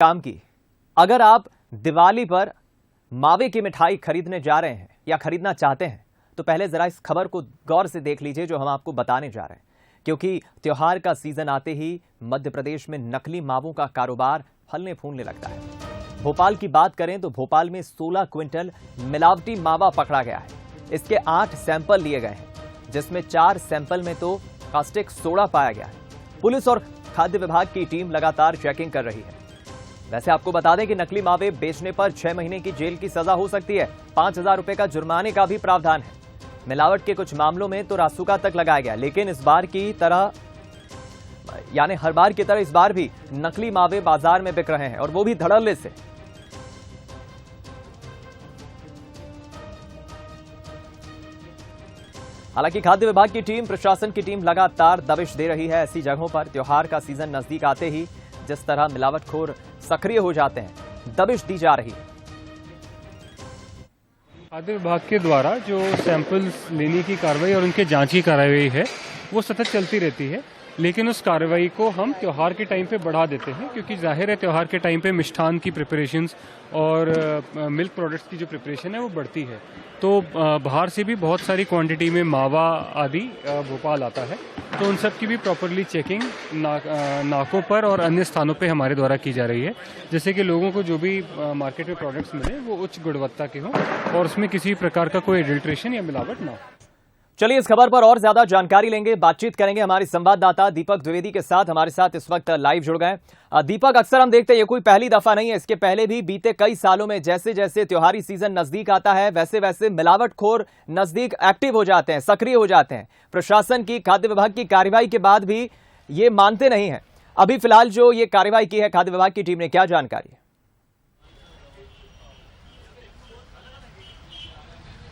काम की। अगर आप दिवाली पर मावे की मिठाई खरीदने जा रहे हैं या खरीदना चाहते हैं तो पहले जरा इस खबर को गौर से देख लीजिए जो हम आपको बताने जा रहे हैं, क्योंकि त्योहार का सीजन आते ही मध्य प्रदेश में नकली मावों का कारोबार फलने फूलने लगता है। भोपाल की बात करें तो भोपाल में 16 क्विंटल मिलावटी मावा पकड़ा गया है। इसके 8 सैंपल लिए गए हैं, जिसमें 4 सैंपल में तो कास्टिक सोडा पाया गया है। पुलिस और खाद्य विभाग की टीम लगातार चेकिंग कर रही है। वैसे आपको बता दें कि नकली मावे बेचने पर 6 महीने की जेल की सजा हो सकती है। 5,000 रुपए का जुर्माने का भी प्रावधान है। मिलावट के कुछ मामलों में तो रासुका तक लगाया गया, लेकिन इस बार की तरह यानी हर बार की तरह इस बार भी नकली मावे बाजार में बिक रहे हैं और वो भी धड़ल्ले से। हालांकि खाद्य विभाग की टीम, प्रशासन की टीम लगातार दबिश दे रही है ऐसी जगहों पर। त्योहार का सीजन नजदीक आते ही जिस तरह मिलावटखोर सक्रिय हो जाते हैं, दबिश दी जा रही है। खाद्य विभाग के द्वारा जो सैंपल्स लेने की कार्रवाई और उनके जांच की कार्रवाई है वो सतत चलती रहती है, लेकिन उस कार्रवाई को हम त्योहार के टाइम पे बढ़ा देते हैं, क्योंकि जाहिर है त्योहार के टाइम पे मिष्ठान की प्रिपरेशंस और मिल्क प्रोडक्ट्स की जो प्रिपरेशन है वो बढ़ती है। तो बाहर से भी बहुत सारी क्वांटिटी में मावा आदि भोपाल आता है, तो उन सब की भी प्रॉपरली चेकिंग नाकों पर और अन्य स्थानों पे हमारे द्वारा की जा रही है, जैसे कि लोगों को जो भी मार्केट में प्रोडक्ट्स मिले वो उच्च गुणवत्ता के हों और उसमें किसी प्रकार का कोई एडल्ट्रेशन या मिलावट ना हो। चलिए इस खबर पर और ज्यादा जानकारी लेंगे, बातचीत करेंगे हमारे संवाददाता दीपक द्विवेदी के साथ। हमारे साथ इस वक्त लाइव जुड़ गए। दीपक, अक्सर हम देखते हैं ये कोई पहली दफा नहीं है, इसके पहले भी बीते कई सालों में जैसे जैसे त्योहारी सीजन नजदीक आता है वैसे वैसे मिलावटखोर नजदीक एक्टिव हो जाते हैं, सक्रिय हो जाते हैं। प्रशासन की, खाद्य विभाग की कार्रवाई के बाद भी ये मानते नहीं है। अभी फिलहाल जो ये कार्रवाई की है खाद्य विभाग की टीम ने, क्या जानकारी है?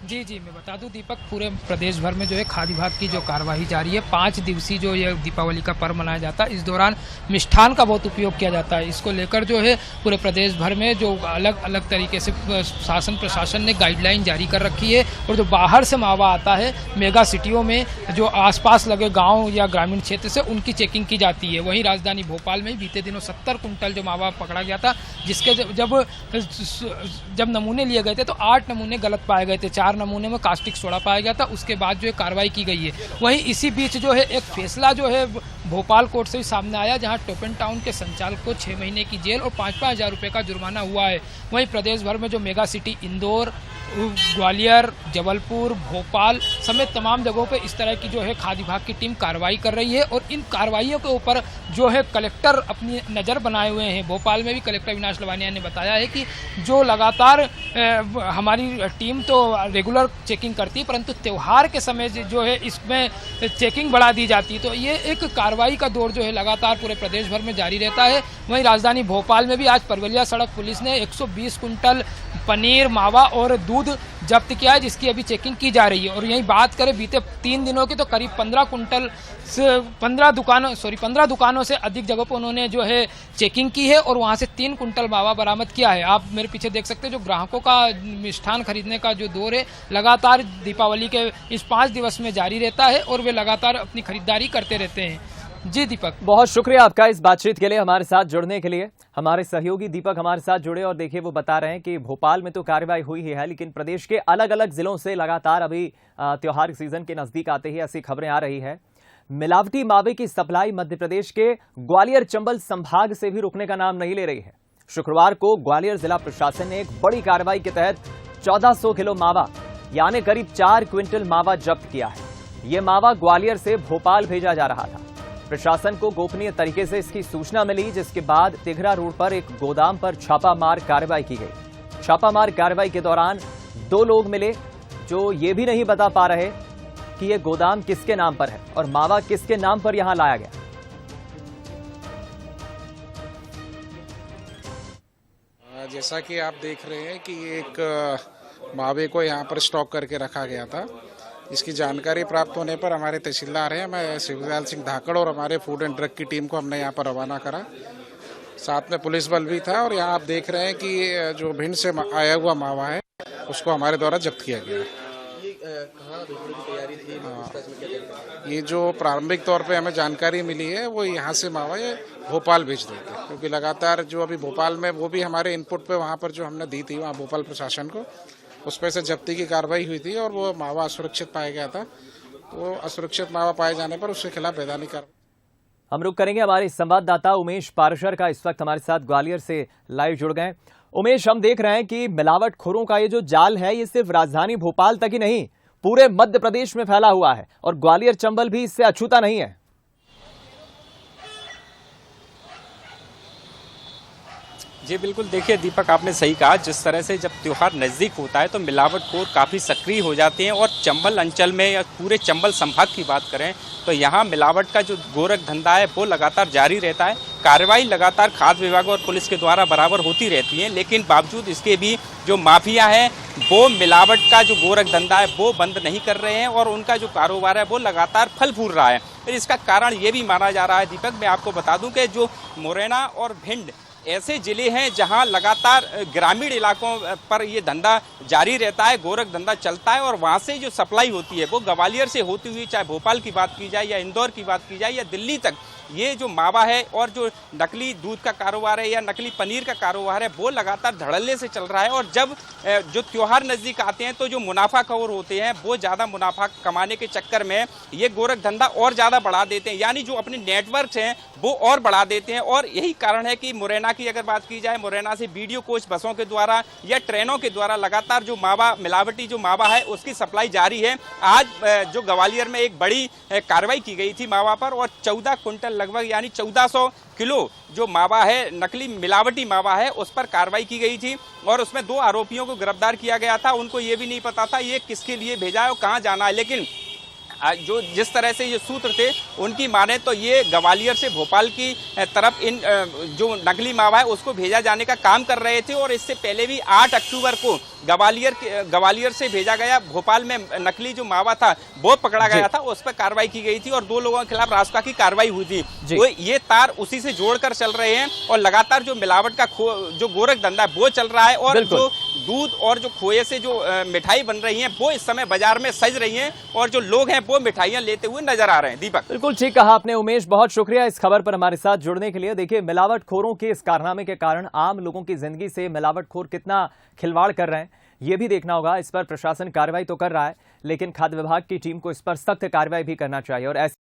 जी, मैं बता दूं दीपक, पूरे प्रदेश भर में जो है खाद्य विभाग की जो कार्यवाही जारी है। 5 दिवसीय जो ये दीपावली का पर्व मनाया जाता है, इस दौरान मिष्ठान का बहुत उपयोग किया जाता है। इसको लेकर जो है पूरे प्रदेश भर में जो अलग अलग तरीके से शासन प्रशासन ने गाइडलाइन जारी कर रखी है। और जो बाहर से मावा आता है मेगा सिटियों में, जो आसपास लगे गाँव या ग्रामीण क्षेत्र से, उनकी चेकिंग की जाती है। वहीं राजधानी भोपाल में बीते दिनों 70 कुंटल जो मावा पकड़ा गया था, जिसके जब नमूने लिए गए थे तो 8 नमूने गलत पाए गए थे, 4 नमूने में कास्टिक सोडा पाया गया था। उसके बाद जो है कार्रवाई की गई है। वहीं इसी बीच जो है एक फैसला जो है भोपाल कोर्ट से भी सामने आया, जहां टोपन टाउन के संचालक को 6 महीने की जेल और 5-5 हजार रुपए का जुर्माना हुआ है। वहीं प्रदेश भर में जो मेगा सिटी इंदौर, ग्वालियर, जबलपुर, भोपाल समेत तमाम जगहों पे इस तरह की जो है खाद्य विभाग की टीम कार्रवाई कर रही है। और इन कार्रवाइयों के ऊपर जो है कलेक्टर अपनी नज़र बनाए हुए हैं। भोपाल में भी कलेक्टर अविनाश लवानिया ने बताया है कि जो लगातार हमारी टीम तो रेगुलर चेकिंग करती है, परंतु त्यौहार के समय जो है इसमें चेकिंग बढ़ा दी जाती है। तो ये एक कार्रवाई का दौर जो है लगातार पूरे प्रदेश भर में जारी रहता है। वहीं राजधानी भोपाल में भी आज परवलिया सड़क पुलिस ने 120 कुंटल पनीर, मावा और दूध जब्त किया है, जिसकी अभी चेकिंग की जा रही है। और यही बात करें बीते 3 दिनों की, तो करीब 15 दुकानों से अधिक जगहों पर उन्होंने जो है चेकिंग की है और वहां से 3 कुंटल मावा बरामद किया है। आप मेरे पीछे देख सकते हैं जो ग्राहकों का मिष्ठान खरीदने का जो दौर है लगातार दीपावली के इस 5 दिवस में जारी रहता है और वे लगातार अपनी खरीदारी करते रहते हैं। जी दीपक, बहुत शुक्रिया आपका इस बातचीत के लिए, हमारे साथ जुड़ने के लिए। हमारे सहयोगी दीपक हमारे साथ जुड़े और देखिए वो बता रहे हैं कि भोपाल में तो कार्रवाई हुई ही है, लेकिन प्रदेश के अलग अलग जिलों से लगातार अभी त्योहार सीजन के नजदीक आते ही ऐसी खबरें आ रही है। मिलावटी मावे की सप्लाई मध्य प्रदेश के ग्वालियर चंबल संभाग से भी रुकने का नाम नहीं ले रही है। शुक्रवार को ग्वालियर जिला प्रशासन ने एक बड़ी कार्रवाई के तहत 1400 किलो मावा यानी करीब 4 क्विंटल मावा जब्त किया है। यह मावा ग्वालियर से भोपाल भेजा जा रहा था। प्रशासन को गोपनीय तरीके से इसकी सूचना मिली, जिसके बाद तिघरा रोड पर एक गोदाम पर छापामार कार्रवाई की गई। छापामार कार्रवाई के दौरान 2 लोग मिले जो ये भी नहीं बता पा रहे कि ये गोदाम किसके नाम पर है और मावा किसके नाम पर यहां लाया गया। जैसा कि आप देख रहे हैं कि एक मावे को यहाँ पर स्टॉक करके रखा गया था। इसकी जानकारी प्राप्त होने पर हमारे तहसीलदार हैं, मैं शिवलाल सिंह धाकड़ और हमारे फूड एंड ड्रग की टीम को हमने यहाँ पर रवाना करा। साथ में पुलिस बल भी था और यहाँ आप देख रहे हैं कि जो भिंड से आया हुआ मावा है उसको हमारे द्वारा जब्त किया गया है। कहाँ भेजने की तैयारी थी, पूछताछ में क्या जानकारी? ये जो प्रारंभिक तौर पे हमें जानकारी मिली है वो यहाँ से मावा ये भोपाल भेज देते हैं, क्योंकि लगातार जो अभी भोपाल में वो भी हमारे इनपुट पे वहाँ पर जो हमने दी थी वहाँ भोपाल प्रशासन को, उस पर से जब्ती की कार्रवाई हुई थी और वो मावा असुरक्षित पाया गया था। वो असुरक्षित मावा पाए जाने पर उसके खिलाफ वैधानिक कार्रवाई। हम रुक करेंगे। हमारे संवाददाता उमेश पारशर का इस वक्त हमारे साथ ग्वालियर से लाइव जुड़ गए। उमेश, हम देख रहे हैं कि मिलावटखोरों का ये जो जाल है ये सिर्फ राजधानी भोपाल तक ही नहीं, पूरे मध्य प्रदेश में फैला हुआ है और ग्वालियर चंबल भी इससे अछूता नहीं है। जी बिल्कुल, देखिए दीपक, आपने सही कहा। जिस तरह से जब त्यौहार नज़दीक होता है तो मिलावटखोर काफ़ी सक्रिय हो जाते हैं और चंबल अंचल में या पूरे चंबल संभाग की बात करें तो यहाँ मिलावट का जो गोरख धंधा है वो लगातार जारी रहता है। कार्रवाई लगातार खाद्य विभाग और पुलिस के द्वारा बराबर होती रहती है, लेकिन बावजूद इसके भी जो माफिया है वो मिलावट का जो गोरख धंधा है वो बंद नहीं कर रहे हैं और उनका जो कारोबार है वो लगातार फल फूल रहा है। फिर इसका कारण ये भी माना जा रहा है दीपक, मैं आपको बता दूं कि जो मुरैना और भिंड ऐसे जिले हैं जहां लगातार ग्रामीण इलाकों पर ये धंधा जारी रहता है, गोरख धंधा चलता है और वहां से जो सप्लाई होती है वो ग्वालियर से होती हुई, चाहे भोपाल की बात की जाए या इंदौर की बात की जाए या दिल्ली तक, ये जो मावा है और जो नकली दूध का कारोबार है या नकली पनीर का कारोबार है वो लगातार धड़ल्ले से चल रहा है। और जब जो त्योहार नज़दीक आते हैं तो जो मुनाफाखोर होते हैं वो ज़्यादा मुनाफा कमाने के चक्कर में ये गोरख धंधा और ज़्यादा बढ़ा देते हैं, यानी जो अपने नेटवर्क हैं वो और बढ़ा देते हैं। और यही कारण है कि मुरैना की अगर बात की जाए, मुरैना से वीडियो कोच बसों के द्वारा या ट्रेनों के द्वारा लगातार जो मावा, मिलावटी जो मावा है उसकी सप्लाई जारी है। आज जो ग्वालियर में एक बड़ी कार्रवाई की गई थी मावा पर और 14 कुंटल लगभग यानी 1400 किलो जो मावा है, नकली मिलावटी मावा है, उस पर कार्रवाई की गई थी और उसमें 2 आरोपियों को गिरफ्तार किया गया था। उनको ये भी नहीं पता था ये किसके लिए भेजा है और कहाँ जाना है, लेकिन जो जिस तरह से ये सूत्र थे उनकी माने तो ये ग्वालियर से भोपाल की तरफ इन जो नकली मावा है उसको भेजा जाने का काम कर रहे थे। और इससे पहले भी 8 अक्टूबर को ग्वालियर से भेजा गया, भोपाल में नकली जो मावा था वो पकड़ा गया था, उस पर कार्रवाई की गई थी और 2 लोगों के खिलाफ रासुका की कार्रवाई हुई थी। तो ये तार उसी से जोड़कर चल रहे हैं और लगातार जो मिलावट का जो गोरख धंधा है वो चल रहा है और जो दूध और जो खोए से जो मिठाई बन रही है वो इस समय बाजार में सज रही है और जो लोग हैं वो मिठाइयां लेते हुए नजर आ रहे हैं। दीपक, बिल्कुल ठीक कहा आपने उमेश, बहुत शुक्रिया इस खबर पर हमारे साथ जुड़ने के लिए। देखिए, मिलावटखोरों के इस कारनामे के कारण आम लोगों की जिंदगी से मिलावटखोर कितना खिलवाड़ कर रहे हैं ये भी देखना होगा। इस पर प्रशासन कार्रवाई तो कर रहा है, लेकिन खाद्य विभाग की टीम को इस पर सख्त कार्रवाई भी करना चाहिए और ऐसे